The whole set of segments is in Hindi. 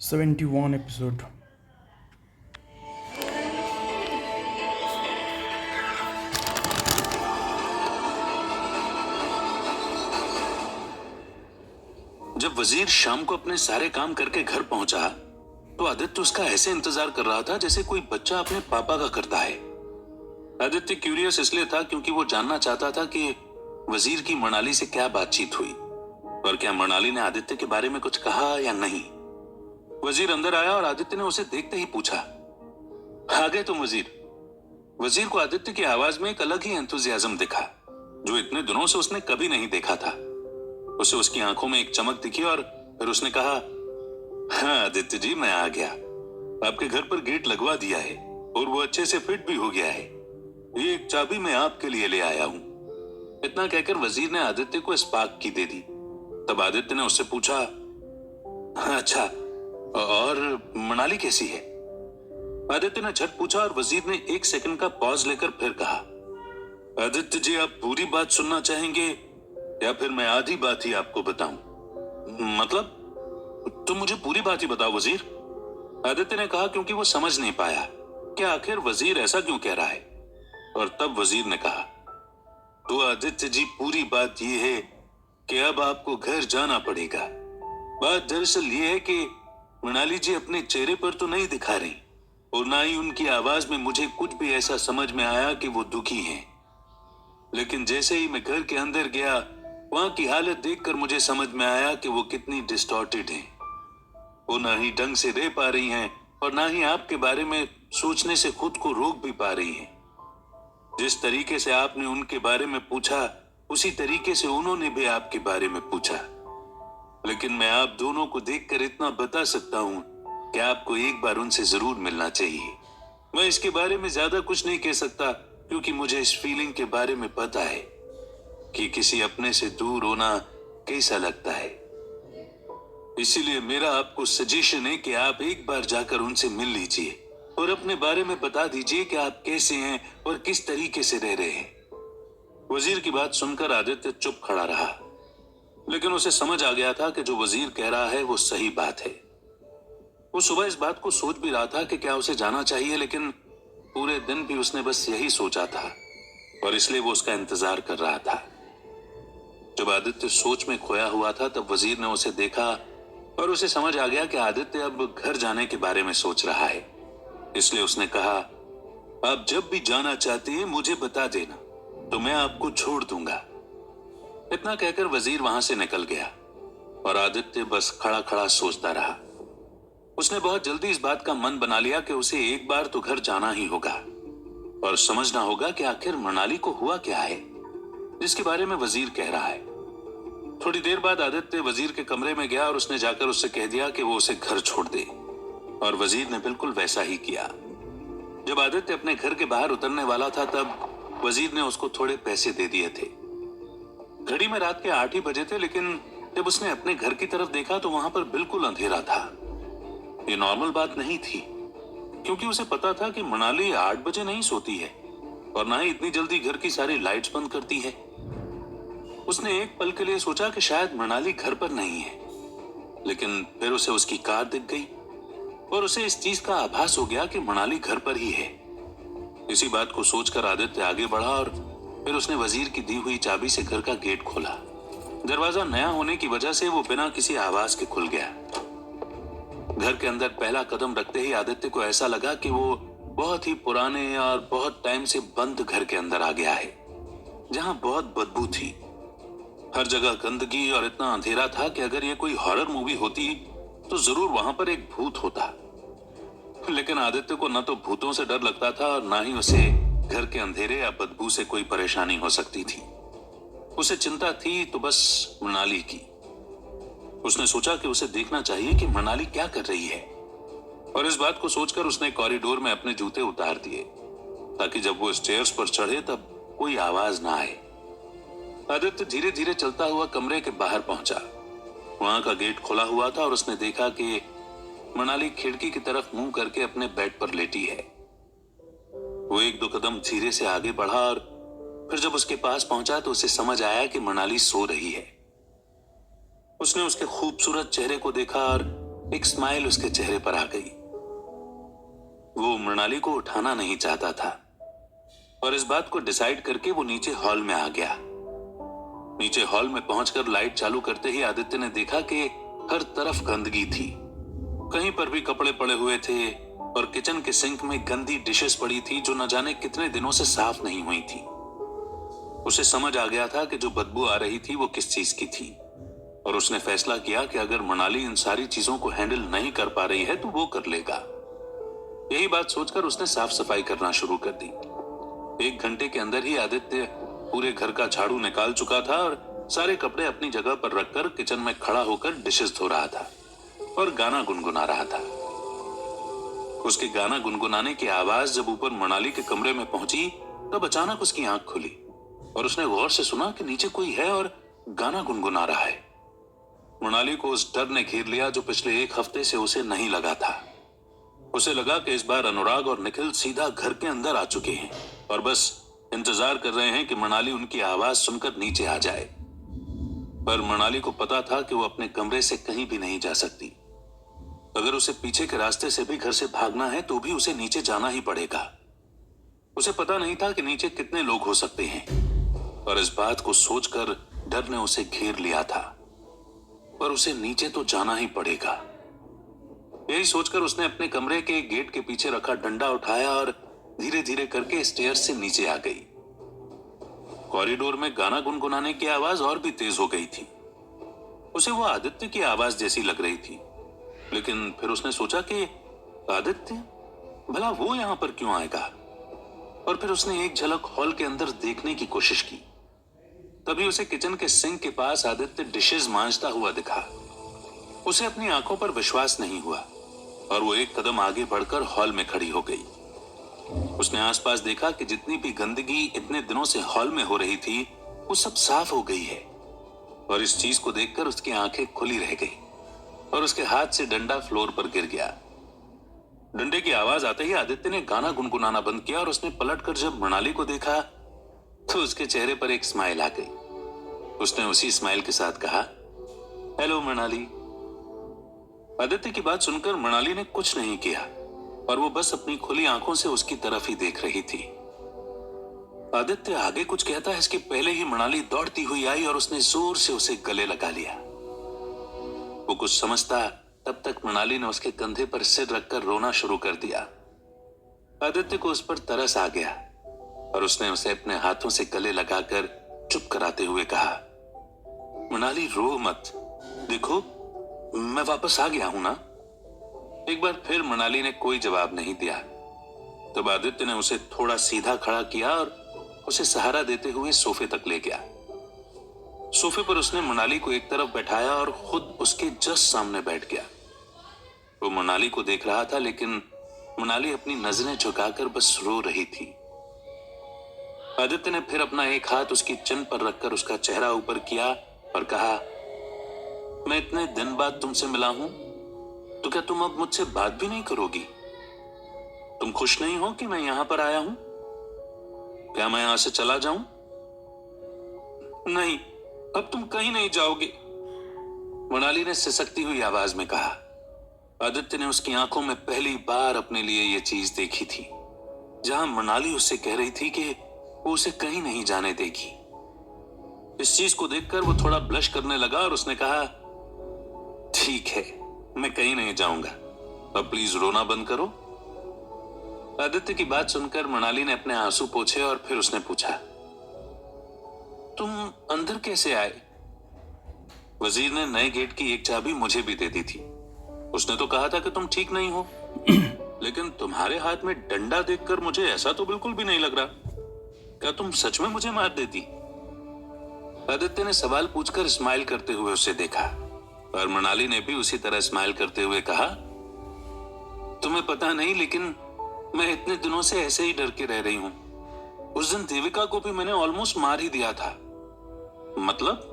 71 episode. जब वजीर शाम को अपने सारे काम करके घर पहुंचा तो आदित्य उसका ऐसे इंतजार कर रहा था जैसे कोई बच्चा अपने पापा का करता है। आदित्य क्यूरियस इसलिए था क्योंकि वो जानना चाहता था कि वजीर की मनाली से क्या बातचीत हुई और क्या मनाली ने आदित्य के बारे में कुछ कहा या नहीं। वजीर अंदर आया और आदित्य ने उसे देखते ही पूछा, आ गए तुम वजीर? वजीर को आदित्य की आवाज में एक अलग ही एंथुजियाज्म दिखा जो इतने दिनों से उसने कभी नहीं देखा था। उसे उसकी आंखों में एक चमक दिखी और फिर उसने कहा, हाँ आदित्य जी, मैं आ गया। आपके घर पर गेट लगवा दिया है और वो अच्छे से फिट भी हो गया है। ये एक चाबी मैं आपके लिए ले आया हूं। इतना कहकर वजीर ने आदित्य को स्पार्क की दे दी। तब आदित्य ने उससे पूछा, अच्छा और मनाली कैसी है? आदित्य ने झट पूछा और वजीर ने एक सेकंड का पॉज लेकर फिर कहा, आदित्य जी, आप पूरी बात सुनना चाहेंगे या फिर मैं आधी बात ही आपको बताऊं? मतलब तुम मुझे पूरी बात ही बताओ वजीर, आदित्य ने कहा, क्योंकि वो समझ नहीं पाया कि आखिर वजीर ऐसा क्यों कह रहा है। और तब वजीर ने कहा, तो आदित्य जी, पूरी बात यह है कि अब आपको घर जाना पड़ेगा। बात दरअसल ये है कि मनाली जी अपने चेहरे पर तो नहीं दिखा रही और ना ही उनकी आवाज में मुझे कुछ भी ऐसा समझ में आया कि वो दुखी हैं। लेकिन जैसे ही मैं घर के अंदर गया, वहां की हालत देखकर मुझे समझ में आया कि वो कितनी डिस्टॉर्टेड हैं। वो ना ही ढंग से रह पा रही हैं और ना ही आपके बारे में सोचने से खुद को रोक भी पा रही हैं। जिस तरीके से आपने उनके बारे में पूछा, उसी तरीके से उन्होंने भी आपके बारे में पूछा। लेकिन मैं आप दोनों को देखकर इतना बता सकता हूं कि आपको एक बार उनसे जरूर मिलना चाहिए। मैं इसके बारे में ज्यादा कुछ नहीं कह सकता क्योंकि मुझे इस फीलिंग के बारे में पता है कि किसी अपने से दूर होना कैसा लगता है। इसीलिए मेरा आपको सजेशन है कि आप एक बार जाकर उनसे मिल लीजिए और अपने बारे में बता दीजिए कि आप कैसे हैं और किस तरीके से रह रहे हैं। वजीर की बात सुनकर आदित्य चुप खड़ा रहा, लेकिन उसे समझ आ गया था कि जो वजीर कह रहा है वो सही बात है। वो सुबह इस बात को सोच भी रहा था कि क्या उसे जाना चाहिए, लेकिन पूरे दिन भी उसने बस यही सोचा था और इसलिए वो उसका इंतजार कर रहा था। जब आदित्य सोच में खोया हुआ था तब वजीर ने उसे देखा और उसे समझ आ गया कि आदित्य अब घर जाने के बारे में सोच रहा है। इसलिए उसने कहा, आप जब भी जाना चाहते हैं मुझे बता देना, तो मैं आपको छोड़ दूंगा। इतना कहकर वजीर वहां से निकल गया और आदित्य बस खड़ा खड़ा सोचता रहा। उसने बहुत जल्दी इस बात का मन बना लिया कि उसे एक बार तो घर जाना ही होगा और समझना होगा कि आखिर मनाली को हुआ क्या है जिसके बारे में वजीर कह रहा है। थोड़ी देर बाद आदित्य वजीर के कमरे में गया और उसने जाकर उससे कह दिया कि वो उसे घर छोड़ दे, और वजीर ने बिल्कुल वैसा ही किया। जब आदित्य अपने घर के बाहर उतरने वाला था तब वजीर ने उसको थोड़े पैसे दे दिए थे। घड़ी में रात के 8 ही बजे थे, लेकिन जब उसने अपने घर की तरफ देखा तो वहां पर बिल्कुल अंधेरा था। ये नॉर्मल बात नहीं थी क्योंकि उसे पता था कि मनाली 8 बजे नहीं सोती है और ना ही इतनी जल्दी घर की सारी लाइट्स बंद करती है। उसने एक पल के लिए सोचा कि शायद मनाली घर पर नहीं है, लेकिन फिर उसे उसकी कार दिख गई और उसे इस चीज का आभास हो गया कि मनाली घर पर ही है। इसी बात को सोचकर आदित्य आगे बढ़ा और फिर उसने वजीर की दी हुई चाबी से घर का गेट खोला। दरवाजा नया होने की वजह से वो बिना किसी आवाज के खुल गया। घर के अंदर पहला कदम रखते ही आदित्य को ऐसा लगा कि वो बहुत ही पुराने और बहुत टाइम से बंद घर के अंदर आ गया है, जहां बहुत बदबू थी। हर जगह गंदगी और इतना अंधेरा था कि अगर ये कोई हॉरर मूवी होती तो जरूर वहां पर एक भूत होता। लेकिन आदित्य को न तो भूतों से डर लगता था और ना ही उसे घर के अंधेरे या बदबू से कोई परेशानी हो सकती थी। उसे चिंता थी तो बस मनाली की। उसने सोचा कि उसे देखना चाहिए कि मनाली क्या कर रही है, और इस बात को सोचकर उसने कॉरिडोर में अपने जूते उतार दिए ताकि जब वो स्टेयर्स पर चढ़े तब कोई आवाज ना आए। आदित्य धीरे धीरे चलता हुआ कमरे के बाहर पहुंचा। वहां का गेट खुला हुआ था और उसने देखा कि मनाली खिड़की की तरफ मुंह करके अपने बेड पर लेटी है। वो एक दो कदम धीरे से आगे बढ़ा और फिर जब उसके पास पहुंचा तो उसे समझ आया कि मनाली सो रही है। उसने उसके खूबसूरत चेहरे को देखा और एक स्माइल उसके चेहरे पर आ गई। वो मृणाली को उठाना नहीं चाहता था और इस बात को डिसाइड करके वो नीचे हॉल में आ गया। नीचे हॉल में पहुंचकर लाइट चालू करते ही आदित्य ने देखा कि हर तरफ गंदगी थी। कहीं पर भी कपड़े पड़े हुए थे और किचन के सिंक में गंदी डिशेस पड़ी थी जो न जाने कितने दिनों से साफ नहीं हुई थी। उसे समझ आ गया था कि जो बदबू आ रही थी वो किस चीज की थी और उसने फैसला किया कि अगर मृणाली इन सारी चीजों को हैंडल नहीं कर पा रही है तो वो कर लेगा। यही बात सोचकर उसने साफ सफाई करना शुरू कर दी। 1 घंटे के अंदर ही आदित्य पूरे घर का झाड़ू निकाल चुका था और सारे कपड़े अपनी जगह पर रखकर किचन में खड़ा होकर डिशेस धो रहा था और गाना गुनगुना रहा था। उसके गाना गुनगुनाने की आवाज जब ऊपर मृणाली के कमरे में पहुंची तब अचानक उसकी आंख खुली और उसने गौर से सुना कि नीचे कोई है और गाना गुनगुना रहा है। मृणाली को उस डर ने घेर लिया जो पिछले 1 हफ्ते से उसे नहीं लगा था। उसे लगा कि इस बार अनुराग और निखिल सीधा घर के अंदर आ चुके हैं और बस इंतजार कर रहे हैं कि मृणाली उनकी आवाज सुनकर नीचे आ जाए। पर मृणाली को पता था कि वो अपने कमरे से कहीं भी नहीं जा सकती। अगर उसे पीछे के रास्ते से भी घर से भागना है तो भी उसे नीचे जाना ही पड़ेगा। उसे पता नहीं था कि नीचे कितने लोग हो सकते हैं और इस बात को सोचकर डर ने उसे घेर लिया था। पर उसे नीचे तो जाना ही पड़ेगा। यही सोचकर उसने अपने कमरे के गेट के पीछे रखा डंडा उठाया और धीरे धीरे करके स्टेयर्स से नीचे आ गई। कॉरिडोर में गाना गुनगुनाने की आवाज और भी तेज हो गई थी। उसे वो आदित्य की आवाज जैसी लग रही थी, लेकिन फिर उसने सोचा कि आदित्य भला वो यहां पर क्यों आएगा। और फिर उसने एक झलक हॉल के अंदर देखने की कोशिश की। तभी उसे किचन के सिंक के पास आदित्य डिशेस मांजता हुआ दिखा। उसे अपनी आंखों पर विश्वास नहीं हुआ और वो एक कदम आगे बढ़कर हॉल में खड़ी हो गई। उसने आसपास देखा कि जितनी भी गंदगी इतने दिनों से हॉल में हो रही थी वो सब साफ हो गई है और इस चीज को देखकर उसकी आंखें खुली रह गई और उसके हाथ से डंडा फ्लोर पर गिर गया। डंडे की आवाज आते ही आदित्य ने गाना गुनगुनाना बंद किया और उसने पलटकर जब मृणाली को देखा तो उसके चेहरे पर एक स्माइल आ गई। उसने उसी स्माइल के साथ कहा, हेलो मृणाली। आदित्य की बात सुनकर मृणाली ने कुछ नहीं किया और वो बस अपनी खुली आंखों से उसकी तरफ ही देख रही थी। आदित्य आगे कुछ कहता है इसके पहले ही मृणाली दौड़ती हुई आई और उसने जोर से उसे गले लगा लिया। वो कुछ समझता तब तक मृणाली ने उसके कंधे पर सिर रखकर रोना शुरू कर दिया। आदित्य को उस पर तरस आ गया और उसने उसे अपने हाथों से गले लगाकर चुप कराते हुए कहा, मृणाली रो मत, देखो मैं वापस आ गया हूं ना। एक बार फिर मृणाली ने कोई जवाब नहीं दिया। तब आदित्य ने उसे थोड़ा सीधा खड़ा किया और उसे सहारा देते हुए सोफे तक ले गया। सोफे पर उसने मृणाली को एक तरफ बैठाया और खुद उसके जस्ट सामने बैठ गया। वो मृणाली को देख रहा था लेकिन मृणाली अपनी नजरें झुकाकर बस रो रही थी। आदित्य ने फिर अपना एक हाथ उसकी चिन पर रखकर उसका चेहरा ऊपर किया और कहा, मैं इतने दिन बाद तुमसे मिला हूं तो क्या तुम अब मुझसे बात भी नहीं करोगी? तुम खुश नहीं हो कि मैं यहां पर आया हूं? क्या मैं यहां से चला जाऊं? नहीं, अब तुम कहीं नहीं जाओगे, मृणाली ने सिसकती हुई आवाज में कहा। आदित्य ने उसकी आंखों में पहली बार अपने लिए यह चीज देखी थी, जहां मृणाली उससे कह रही थी कि वो उसे कहीं नहीं जाने देगी। इस चीज को देखकर वो थोड़ा ब्लश करने लगा और उसने कहा, ठीक है, मैं कहीं नहीं जाऊंगा, अब प्लीज रोना बंद करो। आदित्य की बात सुनकर मृणाली ने अपने आंसू पोंछे और फिर उसने पूछा, तुम अंदर कैसे आए? वजीर ने नए गेट की एक चाबी मुझे भी दे दी थी। उसने तो कहा था कि तुम ठीक नहीं हो, लेकिन तुम्हारे हाथ में डंडा देखकर मुझे ऐसा तो बिल्कुल भी नहीं लग रहा। क्या तुम सच में मुझे मार देती? आदित्य ने सवाल पूछकर स्माइल करते हुए उसे देखा और मृणाली ने भी उसी तरह स्माइल करते हुए कहा, तुम्हें पता नहीं लेकिन मैं इतने दिनों से ऐसे ही डर के रह रही हूं। उस दिन देविका को भी मैंने ऑलमोस्ट मार ही दिया था। मतलब?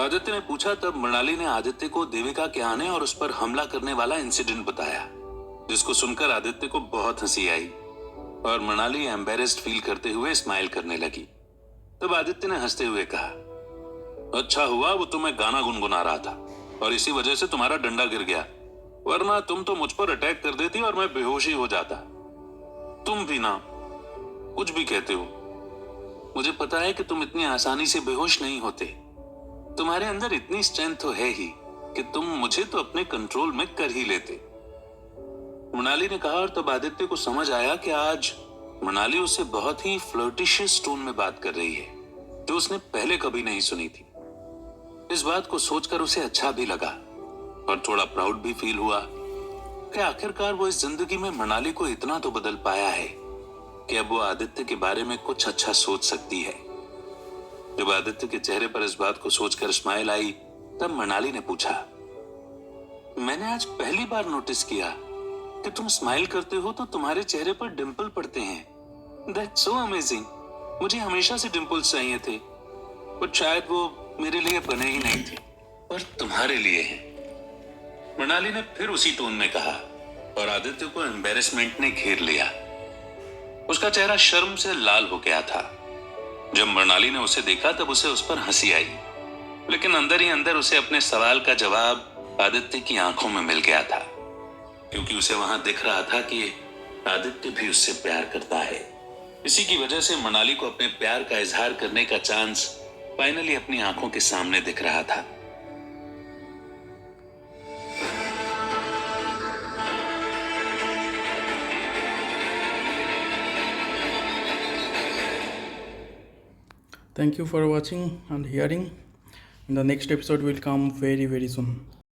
आदित्य ने पूछा। तब मृणाली ने आदित्य को देविका के आने और उस पर हमला करने वाला इंसिडेंट बताया, जिसको सुनकर आदित्य को बहुत हंसी आई और मृणाली एम्बेरेस्ड फील करते हुए स्माइल करने लगी। तब आदित्य ने हंसते हुए कहा, अच्छा हुआ वो तुम्हें गाना गुनगुना रहा था, और इसी वजह से तुम्हारा डंडा गिर गया, वरना तुम तो मुझ पर अटैक कर देती और मैं बेहोश ही हो जाता। तुम भी ना कुछ भी कहते हो, मुझे पता है कि तुम इतनी आसानी से बेहोश नहीं होते। तुम्हारे अंदर इतनी स्ट्रेंथ तो है ही कि तुम मुझे तो अपने कंट्रोल में कर ही लेते। मृणाली ने कहा और तब आदित्य को समझ आया कि आज मृणाली उससे बहुत ही फ्लर्टिशियस टोन में बात कर रही है, जो उसने पहले कभी नहीं सुनी थी। इस बात को सोचकर उसे अच्छा भी लगा और थोड़ा प्राउड भी फील हुआ कि आखिरकार वो इस जिंदगी में मृणाली को इतना तो बदल पाया है कि अब वो आदित्य के बारे में कुछ अच्छा सोच सकती है। जब आदित्य के चेहरे पर इस बात को सोचकर स्माइल आई, तब मृणाली ने पूछा, मैंने आज पहली बार नोटिस किया कि तुम स्माइल करते हो तो तुम्हारे चेहरे पर डिंपल पड़ते हैं। That's so amazing. मुझे हमेशा से डिंपल्स चाहिए थे, पर शायद वो मेरे लिए बने ही नहीं थे, पर तुम्हारे लिए हैं। मृणाली ने फिर उसी टोन में कहा और आदित्य को एम्बेरसमेंट ने घेर लिया। उसका चेहरा शर्म से लाल हो गया था। जब मृणाली ने उसे देखा तब उसे उस पर हंसी आई, लेकिन अंदर ही अंदर उसे अपने सवाल का जवाब आदित्य की आंखों में मिल गया था, क्योंकि उसे वहां दिख रहा था कि आदित्य भी उससे प्यार करता है। इसी की वजह से मृणाली को अपने प्यार का इजहार करने का चांस फाइनली अपनी आंखों के सामने दिख रहा था। Thank you for watching and hearing. The next episode will come very soon.